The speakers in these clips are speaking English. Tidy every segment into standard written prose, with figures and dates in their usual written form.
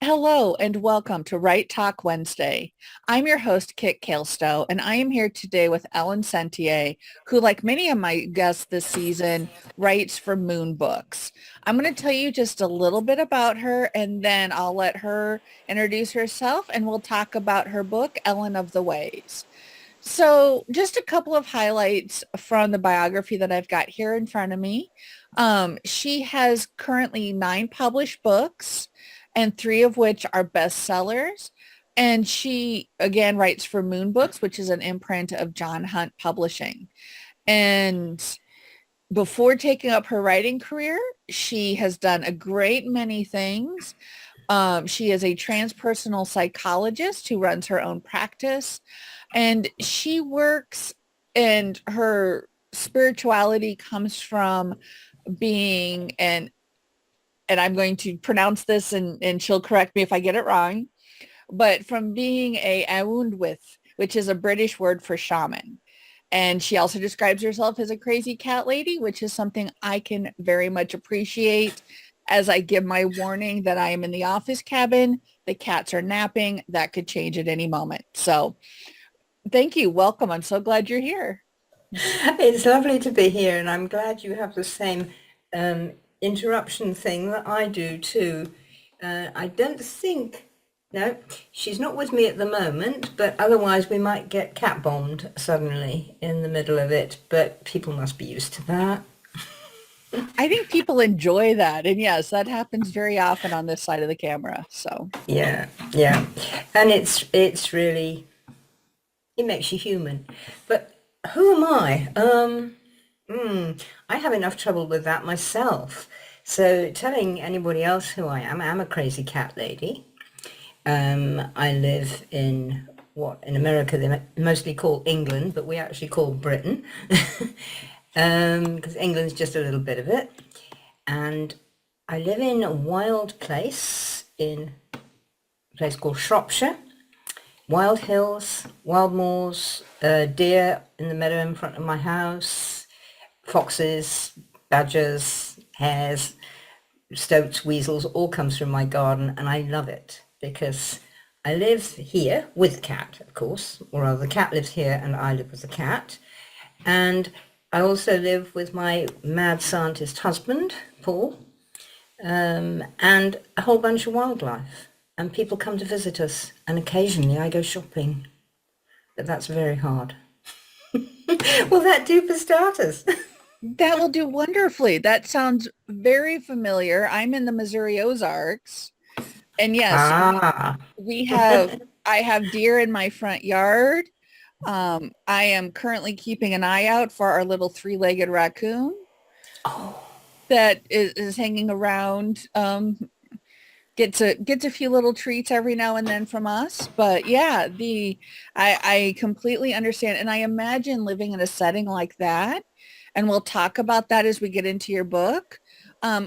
Hello and welcome to Right Talk Wednesday. I'm your host, Kit Kalestow, and I am here today with Elen Sentier, who, like many of my guests this season, writes for Moon Books. I'm going to tell you just a little bit about her, and then I'll let her introduce herself, and we'll talk about her book, Ellen of the Ways. So just a couple of highlights from the biography that I've got here in front of me. She has currently 9 published books and 3 of which are bestsellers. And she, again, writes for Moon Books, which is an imprint of John Hunt Publishing. And before taking up her writing career, she has done a great many things. She is a transpersonal psychologist who runs her own practice, and she works, and her spirituality comes from being and I'm going to pronounce this and she'll correct me if I get it wrong, but from being a Aundwith, which is a British word for shaman. And she also describes herself as a crazy cat lady, which is something I can very much appreciate as I give my warning that I am in the office cabin. The cats are napping. That could change at any moment. So thank you. Welcome. I'm so glad you're here. It's lovely to be here, and I'm glad you have the same um, interruption thing that I do too. I don't think, no, she's not with me at the moment, but otherwise we might get cat bombed suddenly in the middle of it, but people must be used to that. I think people enjoy that. And yes, that happens very often on this side of the camera. So Yeah, yeah. And it's really, it makes you human. But who am I? I have enough trouble with that myself. So telling anybody else who I'm a crazy cat lady. I live in what in America they mostly call England, but we actually call Britain, because England's just a little bit of it. And I live in a wild place in a place called Shropshire. Wild hills, wild moors, deer in the meadow in front of my house, foxes, badgers, hares, stoats, weasels, all comes from my garden, and I love it because I live here with the cat, of course, or rather the cat lives here and I live with the cat. And I also live with my mad scientist husband, Paul, and a whole bunch of wildlife. And people come to visit us, and occasionally I go shopping, but that's very hard. Will that do for starters? that will do wonderfully. That sounds very familiar. I'm in the Missouri Ozarks. And yes, Ah, we have, I have deer in my front yard. I am currently keeping an eye out for our little 3-legged raccoon oh, that is hanging around. Gets a few little treats every now and then from us. But yeah, I completely understand. And I imagine living in a setting like that, and we'll talk about that as we get into your book,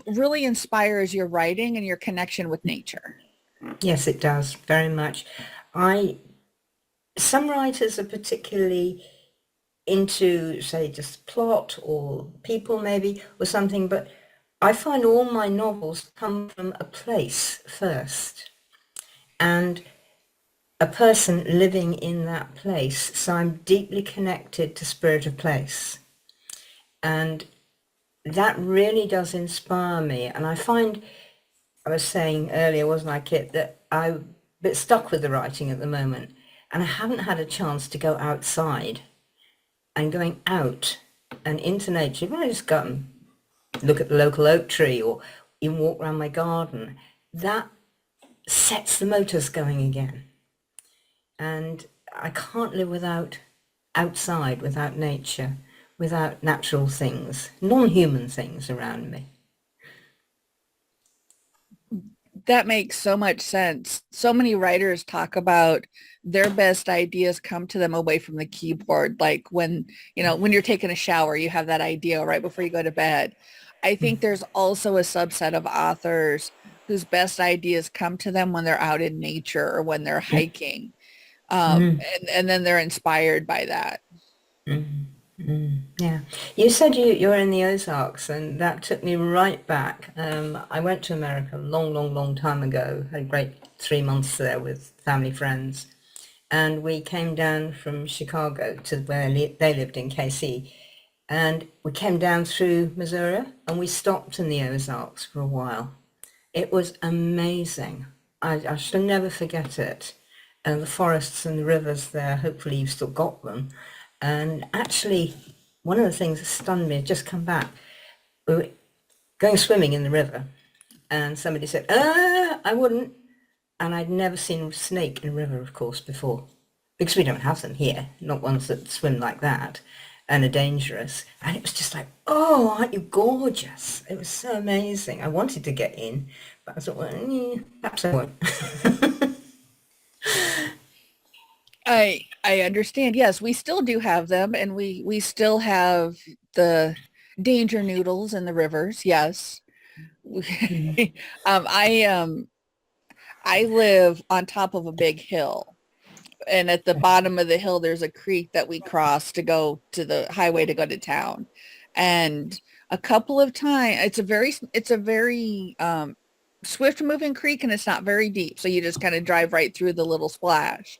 really inspires your writing and your connection with nature. yes, it does very much. I Some writers are particularly into, say, just plot or people maybe or something, but I find all my novels come from a place first and a person living in that place. So I'm deeply connected to spirit of place. And that really does inspire me. And I find, I was saying earlier, wasn't I, Kit, that I'm a bit stuck with the writing at the moment. And I haven't had a chance to go outside and going out and into nature. When I just go and look at the local oak tree or even walk around my garden, that sets the motors going again. And I can't live without outside, without nature, without natural things, non-human things around me. That makes so much sense. So many writers talk about their best ideas come to them away from the keyboard. Like when you're taking a shower, you have that idea right before you go to bed. I think there's also a subset of authors whose best ideas come to them when they're out in nature or when they're hiking. Mm, And then they're inspired by that. mm. Yeah. You said you're in the Ozarks, and that took me right back. I went to America a long, long, long time ago. Had a great 3 months there with family friends. And we came down from Chicago to where they lived in KC. And we came down through Missouri and we stopped in the Ozarks for a while. It was amazing. I shall never forget it. And the forests and the rivers there, hopefully you've still got them. And actually, one of the things that stunned me, had just come back, we were going swimming in the river and somebody said, I wouldn't. And I'd never seen a snake in a river, of course, before, because we don't have them here, not ones that swim like that and are dangerous. And it was just like, oh, aren't you gorgeous? It was so amazing. I wanted to get in, but I thought, well, perhaps I won't. I understand. Yes, we still do have them, and we still have the danger noodles in the rivers. Yes. Mm. Um, I um I live on top of a big hill, and at the bottom of the hill there's a creek that we cross to go to the highway to go to town. And a couple of times, it's a very swift moving creek, and it's not very deep, so you just kind of drive right through the little splash.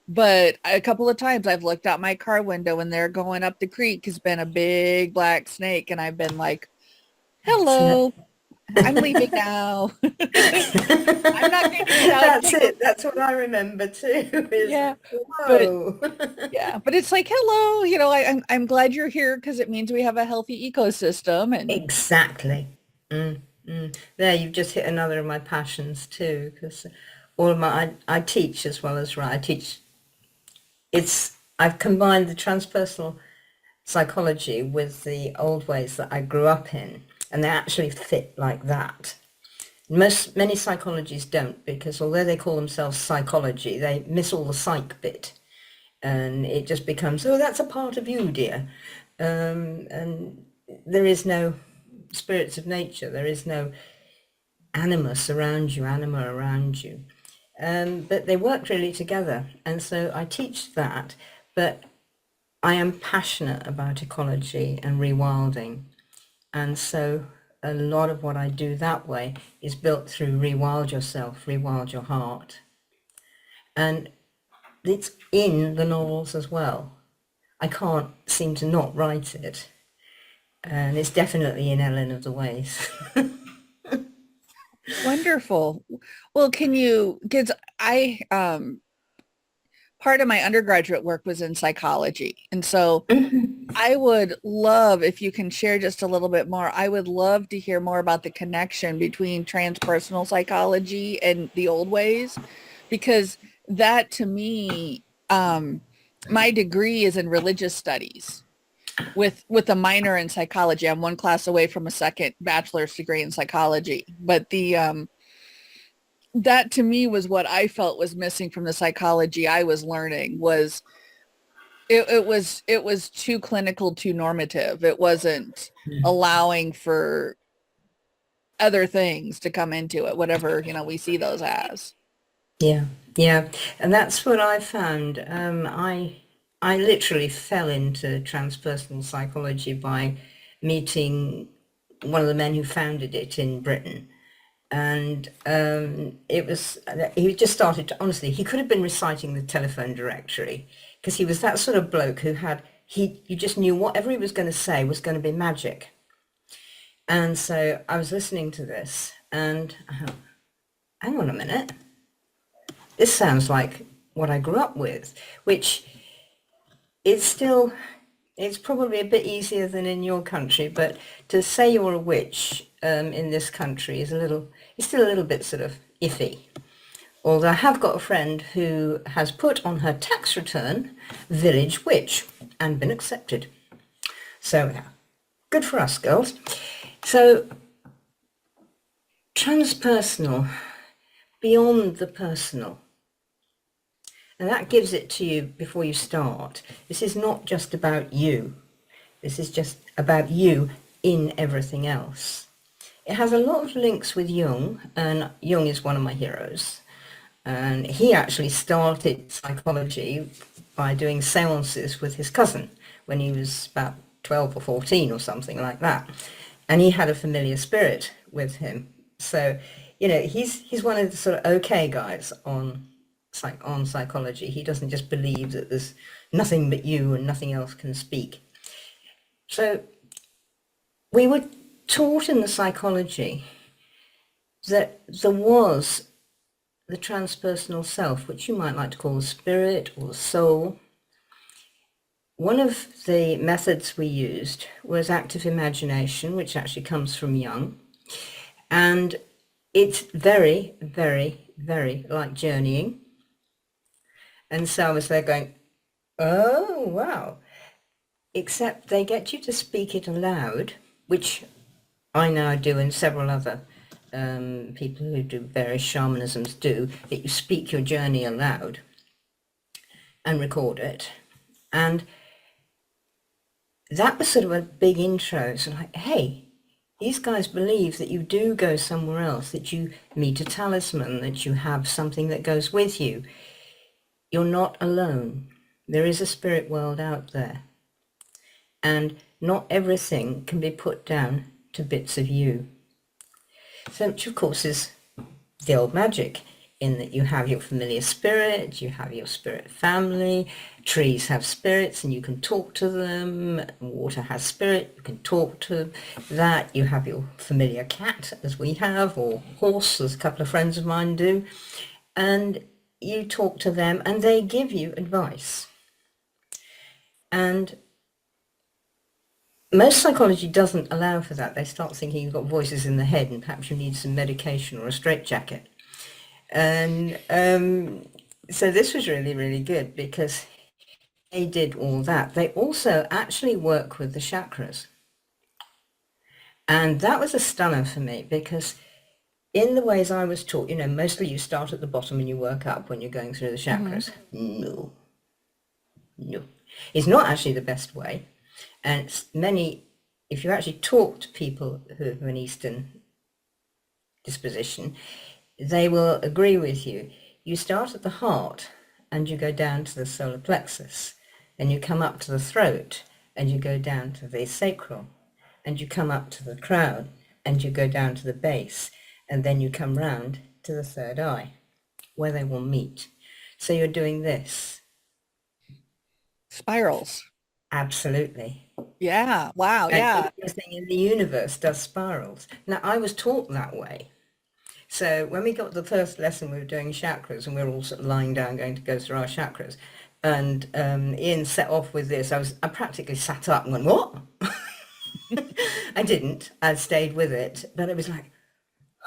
But a couple of times I've looked out my car window and there going up the creek has been a big black snake, and I've been like, hello, I'm leaving now. I'm not going to get out and That's take a it. That's what I remember too. Is yeah, but whoa. yeah, but it's like, hello, I'm glad you're here because it means we have a healthy ecosystem. And Exactly. Mm, mm. There, you've just hit another of my passions too, because all of I teach as well as write. I teach. I've combined the transpersonal psychology with the old ways that I grew up in, and they actually fit like that. Many psychologies don't, because although they call themselves psychology, they miss all the psych bit, and it just becomes, oh, that's a part of you, dear. And there is no spirits of nature. There is no animus around you, anima around you. But they work really together. And so I teach that, but I am passionate about ecology and rewilding. And so a lot of what I do that way is built through rewild yourself, rewild your heart. And it's in the novels as well. I can't seem to not write it. And it's definitely in Ellen of the Ways. wonderful. Well, because part of my undergraduate work was in psychology. And so I would love, if you can share just a little bit more, I would love to hear more about the connection between transpersonal psychology and the old ways, because that to me, my degree is in religious studies with a minor in psychology. I'm one class away from a second bachelor's degree in psychology. But that to me was what I felt was missing from the psychology I was learning. It was too clinical, too normative. It wasn't allowing for other things to come into it, whatever, we see those as. Yeah, yeah, and that's what I found. I literally fell into transpersonal psychology by meeting one of the men who founded it in Britain, and it was he just started to, honestly, he could have been reciting the telephone directory, because he was that sort of bloke who had he you just knew whatever he was going to say was going to be magic. And so I was listening to this and I thought, hang on a minute, this sounds like what I grew up with, which is still, it's probably a bit easier than in your country, but to say you're a witch in this country is it's still a little bit sort of iffy. Although I have got a friend who has put on her tax return village witch and been accepted. So good for us, girls. So transpersonal, beyond the personal. And that gives it to you before you start. This is not just about you. This is just about you in everything else. It has a lot of links with Jung, and Jung is one of my heroes. And he actually started psychology by doing seances with his cousin, when he was about 12 or 14 or something like that. And he had a familiar spirit with him. So, he's one of the sort of okay guys on psychology. He doesn't just believe that there's nothing but you and nothing else can speak. So we were taught in the psychology that there was the transpersonal self, which you might like to call the spirit or the soul. One of the methods we used was active imagination, which actually comes from Jung. And it's very, very, very like journeying. And so I was there going, oh, wow. Except they get you to speak it aloud, which I now do and several other people who do various shamanisms do, that you speak your journey aloud and record it. And that was sort of a big intro. So like, hey, these guys believe that you do go somewhere else, that you meet a talisman, that you have something that goes with you. You're not alone. There is a spirit world out there. And not everything can be put down to bits of you. So, which of course is the old magic, in that you have your familiar spirit, you have your spirit family, trees have spirits and you can talk to them, water has spirit, you can talk to that, you have your familiar cat, as we have, or horse, as a couple of friends of mine do, and you talk to them and they give you advice. And most psychology doesn't allow for that. They start thinking you've got voices in the head and perhaps you need some medication or a straitjacket. And so this was really, really good because they did all that. They also actually work with the chakras. And that was a stunner for me because in the ways I was taught, mostly you start at the bottom and you work up when you're going through the chakras. No. It's not actually the best way. And if you actually talk to people who have an Eastern disposition, they will agree with you. You start at the heart and you go down to the solar plexus, and you come up to the throat and you go down to the sacral, and you come up to the crown and you go down to the base, and then you come round to the third eye where they will meet. So you're doing this. Spirals. Absolutely. Yeah. Wow. And Yeah. everything in the universe does spirals. Now, I was taught that way. So when we got the first lesson, we were doing chakras, and we were all sort of lying down going to go through our chakras. And Ian set off with this. I practically sat up and went, what? I didn't. I stayed with it. But it was like,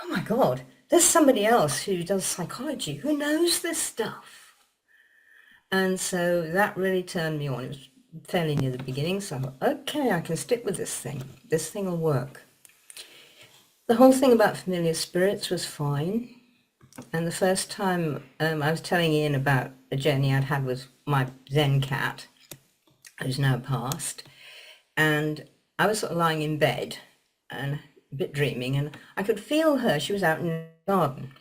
oh my God, there's somebody else who does psychology, who knows this stuff. And so that really turned me on. It was fairly near the beginning, so I thought, okay, I can stick with this thing. This thing will work. The whole thing about familiar spirits was fine. And the first time I was telling Ian about a journey I'd had with my then cat, who's now passed, and I was sort of lying in bed and a bit dreaming, and I could feel her. She was out in the garden.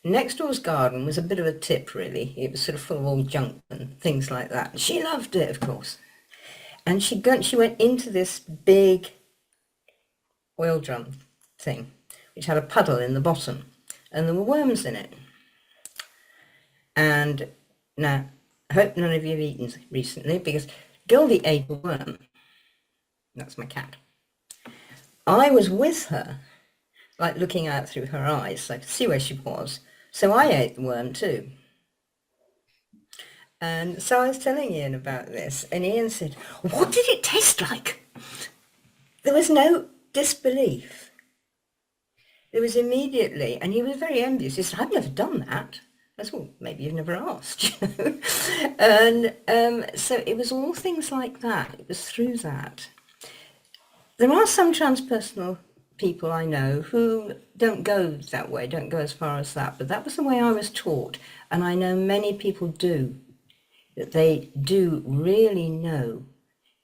Next door's garden was a bit of a tip, really. It was sort of full of old junk and things like that. She loved it, of course. And she went into this big oil drum thing, which had a puddle in the bottom, and there were worms in it. And now, I hope none of you have eaten recently, because Goldie ate a worm. That's my cat. I was with her, like looking out through her eyes, so I could see where she was. So I ate the worm too. And so I was telling Ian about this, and Ian said, what did it taste like? There was no disbelief. There was immediately, and he was very envious. He said, I've never done that. I said, well, maybe you've never asked, And so it was all things like that. It was through that. There are some transpersonal people I know who don't go that way, don't go as far as that, but that was the way I was taught, and I know many people do, that they do really know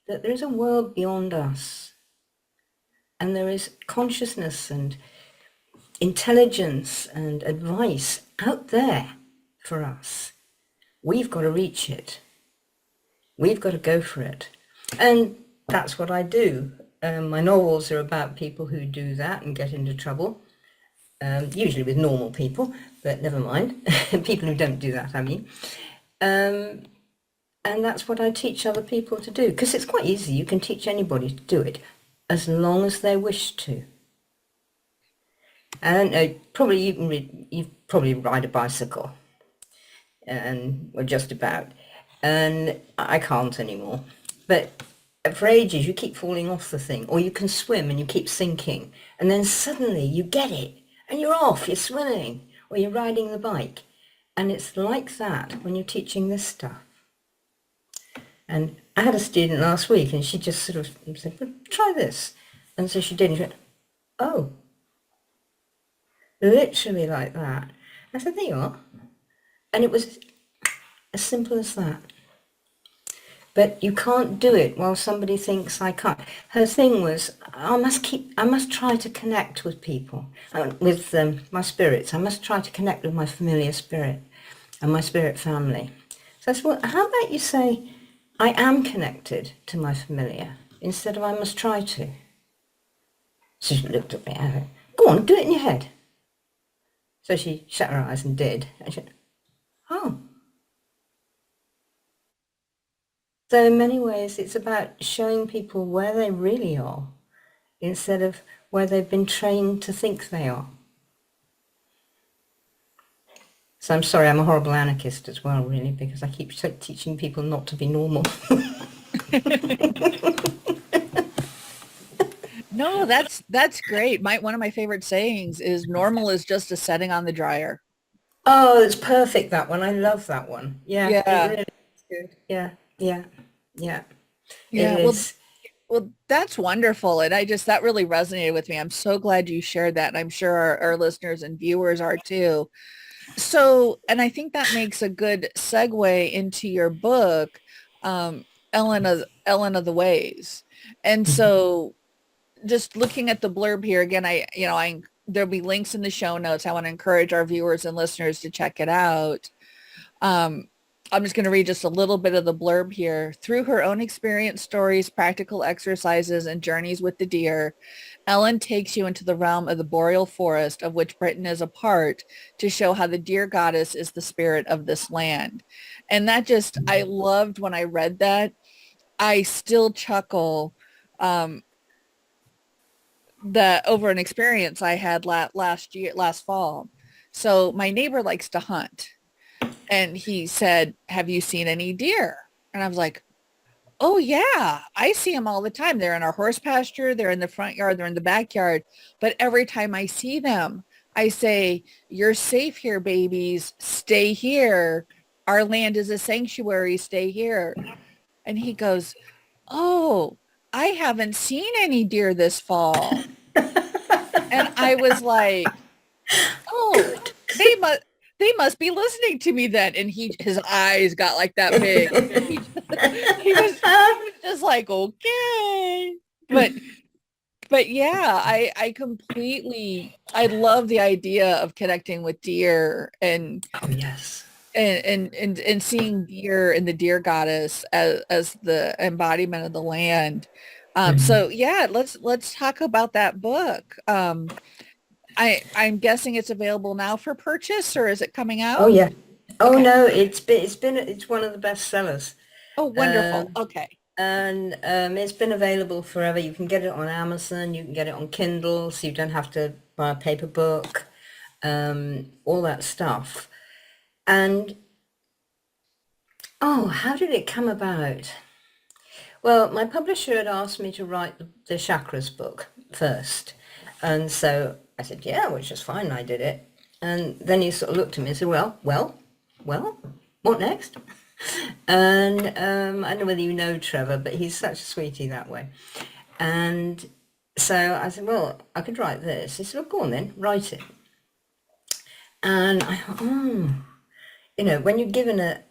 that there is a world beyond us, and there is consciousness and intelligence and advice out there for us. We've got to reach it. We've got to go for it. And that's what I do. My novels are about people who do that and get into trouble, usually with normal people, but never mind. People who don't do that, I mean. Um, and that's what I teach other people to do, because it's quite easy. You can teach anybody to do it as long as they wish to. And probably you probably ride a bicycle, and or just about. And I can't anymore. But for ages you keep falling off the thing, or you can swim and you keep sinking, and then suddenly you get it and you're off, you're swimming, or you're riding the bike. And it's like that when you're teaching this stuff. And I had a student last week and she just sort of said, well, try this. And so she did, and she went, oh, literally like that. I said, there you are. And it was as simple as that. But you can't do it while somebody thinks I can't. Her thing was, I must try to connect with people, with my spirits. I must try to connect with my familiar spirit and my spirit family. So I said, well, how about you say, I am connected to my familiar, instead of I must try to. So she looked at me, I went, go on, do it in your head. So she shut her eyes and did. And she went, oh. So in many ways, it's about showing people where they really are, instead of where they've been trained to think they are. So I'm sorry, I'm a horrible anarchist as well, really, because I keep teaching people not to be normal. No, that's great. One of my favorite sayings is normal is just a setting on the dryer. Oh, it's perfect, that one. I love that one. Yeah, it Yeah. really is good. Yeah, yeah, yeah. It Yeah. is. Well, that's wonderful. And that really resonated with me. I'm so glad you shared that. And I'm sure our listeners and viewers are too. So, and I think that makes a good segue into your book, um, Ellen of the Ways. And so just looking at the blurb here again, there'll be links in the show notes. I want to encourage our viewers and listeners to check it out. Um, I'm just going to read just a little bit of the blurb here. Through her own experience, stories, practical exercises, and journeys with the deer, Ellen takes you into the realm of the boreal forest, of which Britain is a part, to show how the deer goddess is the spirit of this land. And I loved when I read that. I still chuckle that over an experience I had last fall. So my neighbor likes to hunt. And he said, have you seen any deer? And I was like, oh yeah, I see them all the time. They're in our horse pasture. They're in the front yard. They're in the backyard. But every time I see them, I say, you're safe here, babies. Stay here. Our land is a sanctuary. Stay here. And he goes, oh, I haven't seen any deer this fall. And I was like, oh, Good. they must be listening to me then. And his eyes got like that big. He was just like, okay. But yeah, I love the idea of connecting with deer Oh, yes. and seeing deer and the deer goddess as the embodiment of the land. Mhm. So yeah, let's talk about that book. I'm guessing it's available now for purchase, or is it coming Oh, out? yeah. Oh, Okay. no, it's one of the best sellers. Oh, wonderful. Um, Okay. and it's been available forever. You can get it on Amazon, you can get it on Kindle, so you don't have to buy a paper book, all that stuff. And oh, how did it come about? Well, my publisher had asked me to write the chakras book first. And so I said, yeah, which is fine. I did it. And then he sort of looked at me and said, well, what next? And I don't know whether you know Trevor, but he's such a sweetie that way. And so I said, well, I could write this. He said, well, go on then, write it. And I thought, when you're given a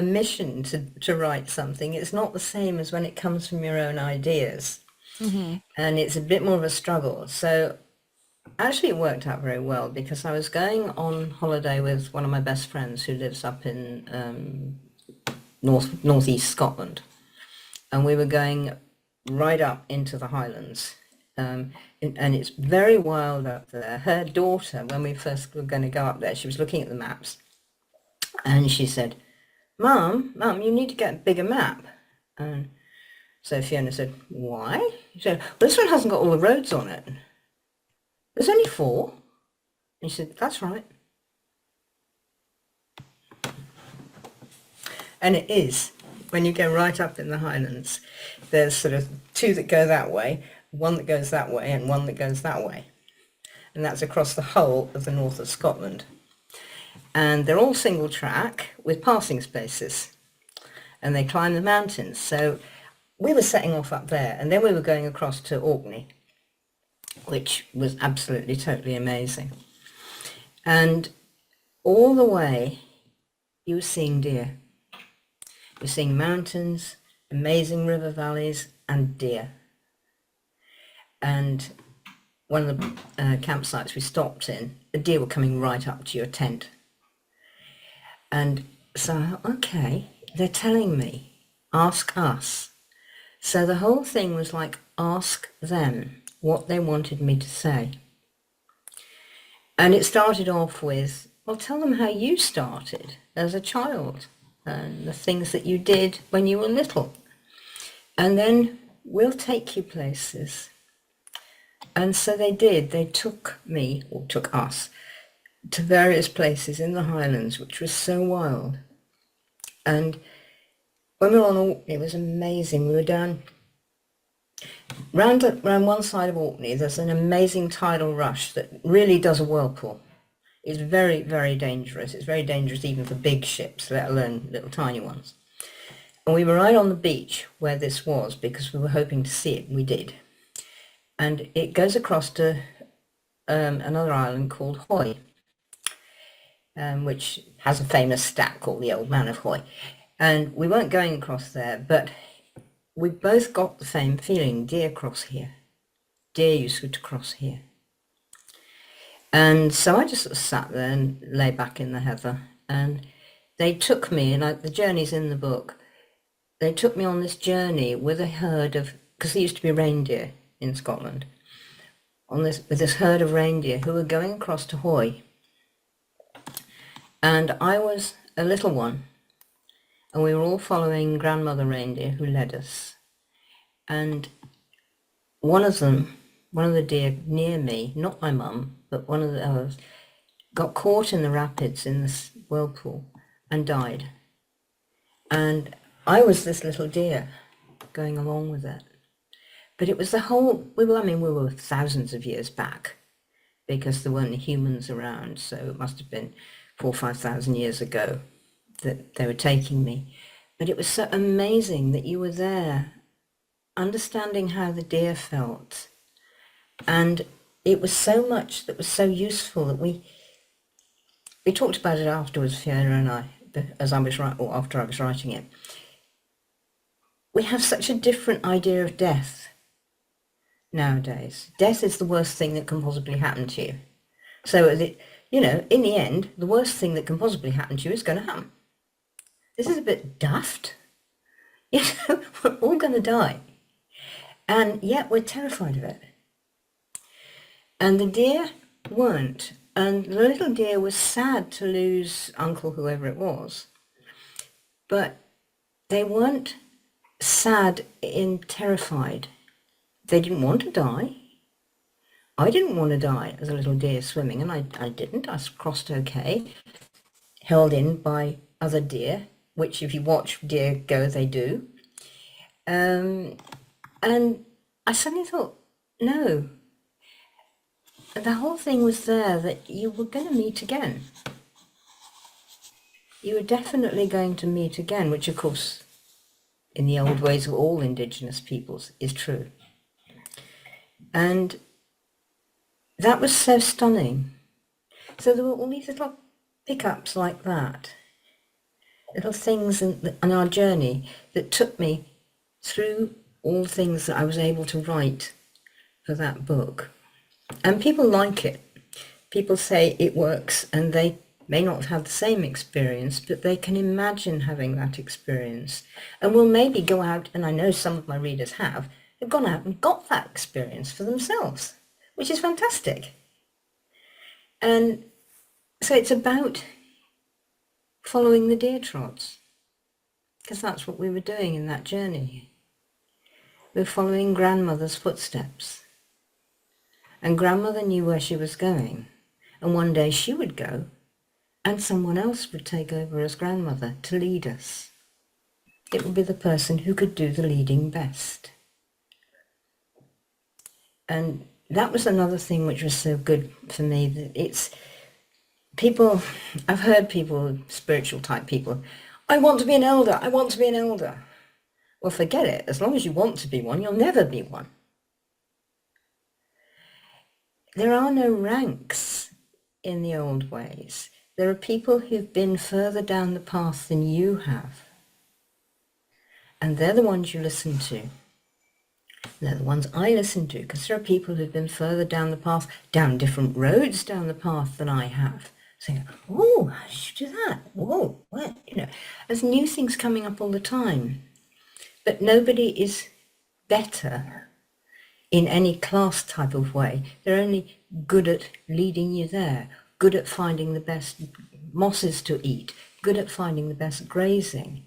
mission to write something, it's not the same as when it comes from your own ideas. Mm-hmm. And it's a bit more of a struggle. So actually it worked out very well, because I was going on holiday with one of my best friends who lives up in northeast Scotland. and we were going right up into the Highlands. And it's very wild up there. Her daughter, when we first were going to go up there, she was looking at the maps, and she said, Mum, you need to get a bigger map. And so Fiona said, why? She said, well, this one hasn't got all the roads on it. There's only 4. And she said, that's right. And it is. When you go right up in the Highlands, there's sort of 2 that go that way, 1 that goes that way, and 1 that goes that way. And that's across the whole of the north of Scotland. And they're all single track with passing spaces. And they climb the mountains. So we were setting off up there, and then we were going across to Orkney, which was absolutely, totally amazing. And all the way, you were seeing deer. You're seeing mountains, amazing river valleys, and deer. And one of the campsites we stopped in, the deer were coming right up to your tent. And so, okay, they're telling me, ask us. So the whole thing was like, ask them what they wanted me to say. And it started off with, well, tell them how you started as a child and the things that you did when you were little. And then we'll take you places. And so they did. They took me, or took us, to various places in the Highlands, which was so wild. And when we were on Orkney, it was amazing. We were down round one side of Orkney. There's an amazing tidal rush that really does a whirlpool. It's very, very dangerous. It's very dangerous even for big ships, let alone little tiny ones. And we were right on the beach where this was because we were hoping to see it, and we did. And it goes across to another island called Hoy, which has a famous stat called the Old Man of Hoy. And we weren't going across there, but we both got the same feeling, deer cross here. Deer used to cross here. And so I just sort of sat there and lay back in the heather, and they took me, and the journey's in the book, they took me on this journey with a herd of, because there used to be reindeer in Scotland, with this herd of reindeer who were going across to Hoy. And I was a little one, and we were all following grandmother reindeer who led us. And one of the deer near me, not my mum, but one of the others, got caught in the rapids in this whirlpool and died. And I was this little deer going along with it. But it was the whole, we were thousands of years back because there weren't humans around, so it must have been 4,000 or 5,000 years ago that they were taking me. But it was so amazing that you were there, understanding how the deer felt. And it was so much that was so useful that we talked about it afterwards, Fiona and I, after I was writing it. We have such a different idea of death nowadays. Death is the worst thing that can possibly happen to you. So, in the end, the worst thing that can possibly happen to you is going to happen. This is a bit daft. We're all going to die. And yet we're terrified of it. And the deer weren't. And the little deer was sad to lose Uncle whoever it was. But they weren't sad and terrified. They didn't want to die. I didn't want to die as a little deer swimming, and I didn't. I crossed okay, held in by other deer, which if you watch deer go, they do. And I suddenly thought, no. The whole thing was there that you were going to meet again. You were definitely going to meet again, which of course, in the old ways of all indigenous peoples, is true. And that was so stunning. So there were all these little pickups like that, little things in our journey that took me through all the things that I was able to write for that book. And people like it. People say it works, and they may not have had the same experience, but they can imagine having that experience and will maybe go out, and I know some of my readers have gone out and got that experience for themselves, which is fantastic. And so it's about following the deer trots, because that's what we were doing in that journey. We were following grandmother's footsteps. And grandmother knew where she was going. And one day she would go, and someone else would take over as grandmother to lead us. It would be the person who could do the leading best. And that was another thing which was so good for me, that it's people, I've heard people, spiritual type people, I want to be an elder, I want to be an elder. Well, forget it. As long as you want to be one, you'll never be one. There are no ranks in the old ways. There are people who've been further down the path than you have. And they're the ones you listen to. They're the ones I listen to, because there are people who've been further down the path, down different roads down the path than I have. Saying, oh, how did you do that? Whoa, what? You know, there's new things coming up all the time. But nobody is better in any class type of way. They're only good at leading you there, good at finding the best mosses to eat, good at finding the best grazing,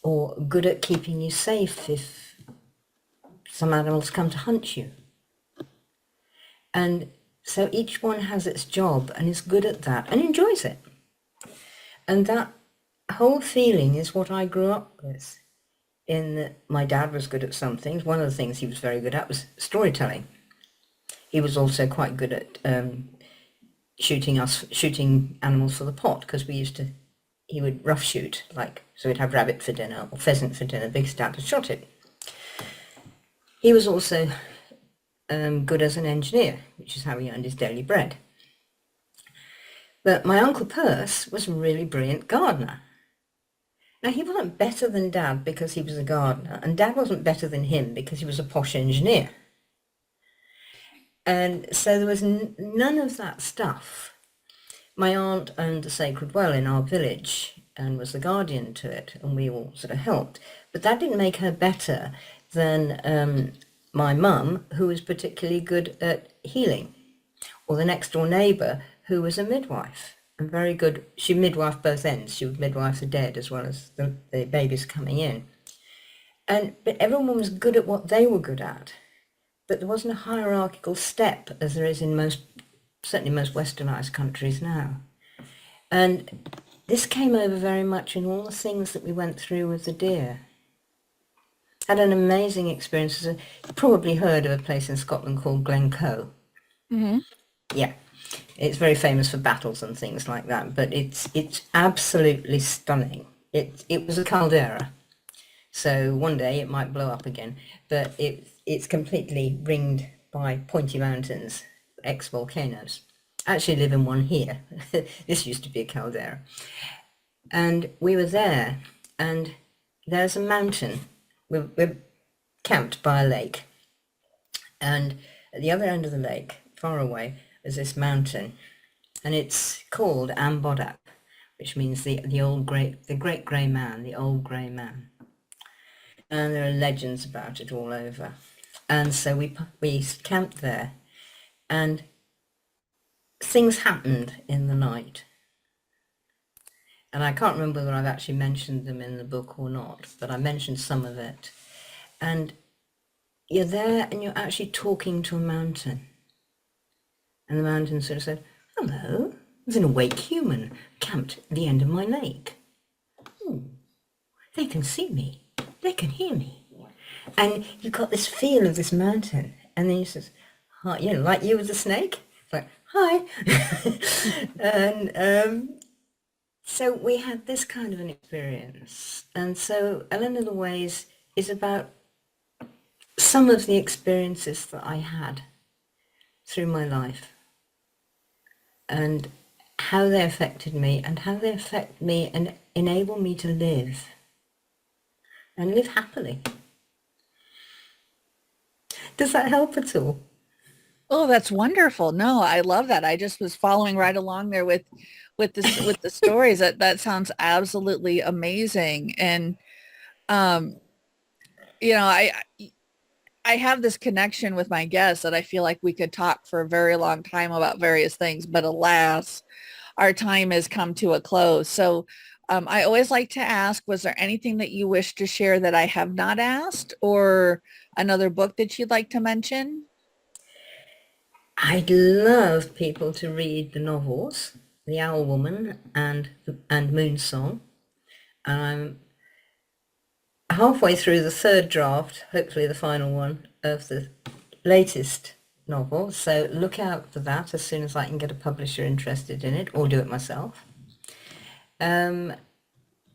or good at keeping you safe if some animals come to hunt you. And so each one has its job and is good at that and enjoys it. And that whole feeling is what I grew up with. In that my dad was good at some things. One of the things he was very good at was storytelling. He was also quite good at shooting animals for the pot, because he would rough shoot, so we'd have rabbit for dinner or pheasant for dinner. Big Dad had shot it. He was also good as an engineer, which is how he earned his daily bread. But my Uncle Perce was a really brilliant gardener. Now, he wasn't better than Dad because he was a gardener, and Dad wasn't better than him because he was a posh engineer. And so there was none of that stuff. My aunt owned a sacred well in our village and was the guardian to it, and we all sort of helped. But that didn't make her better than my mum, who was particularly good at healing, or the next door neighbour, who was a midwife. And very good. She midwifed both ends. She would midwife the dead as well as the babies coming in. But everyone was good at what they were good at. But there wasn't a hierarchical step as there is in certainly most westernized countries now. And this came over very much in all the things that we went through with the deer. Had an amazing experience. You probably heard of a place in Scotland called Glencoe. Mm-hmm. Yeah. It's very famous for battles and things like that, but it's absolutely stunning. It was a caldera, so one day it might blow up again, but it's completely ringed by pointy mountains, ex-volcanoes. I actually live in one here. This used to be a caldera. And we were there, and there's a mountain. We're camped by a lake, and at the other end of the lake, far away, is this mountain, and it's called Ambodak, which means the great grey man, the old grey man. And there are legends about it all over. And so we camped there, and things happened in the night. And I can't remember whether I've actually mentioned them in the book or not, but I mentioned some of it. And you're there and you're actually talking to a mountain. And the mountain sort of said, hello, there's an awake human camped at the end of my lake. Ooh, they can see me, they can hear me. And you've got this feel of this mountain. And then he says, hi, like you with the snake. It's like, hi. And so we had this kind of an experience. And so Ellen of the Ways is about some of the experiences that I had through my life, and how they affected me, and how they affect me and enable me to live, and live happily. Does that help at all? Oh, that's wonderful. No, I love that. I just was following right along there with the stories. That sounds absolutely amazing. And um, you know, I have this connection with my guests that I feel like we could talk for a very long time about various things, but alas, our time has come to a close. So I always like to ask, was there anything that you wish to share that I have not asked or another book that you'd like to mention? I'd love people to read the novels, The Owl Woman and Moon Song. I'm halfway through the third draft, hopefully the final one, of the latest novel. So look out for that as soon as I can get a publisher interested in it, or do it myself. Um,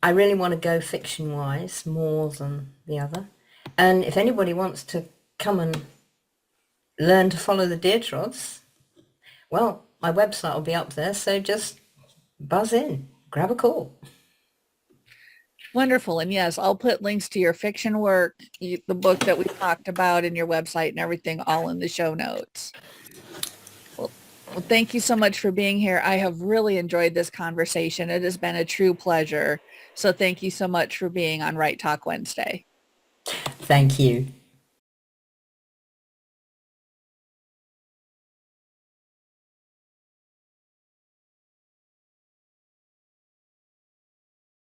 I really want to go fiction-wise more than the other. And if anybody wants to come and learn to follow the deer trots, well, my website will be up there, so just buzz in, grab a call. Wonderful. And yes, I'll put links to your fiction work, the book that we talked about, and your website and everything all in the show notes. Well, thank you so much for being here. I have really enjoyed this conversation. It has been a true pleasure. So thank you so much for being on Right Talk Wednesday. Thank you.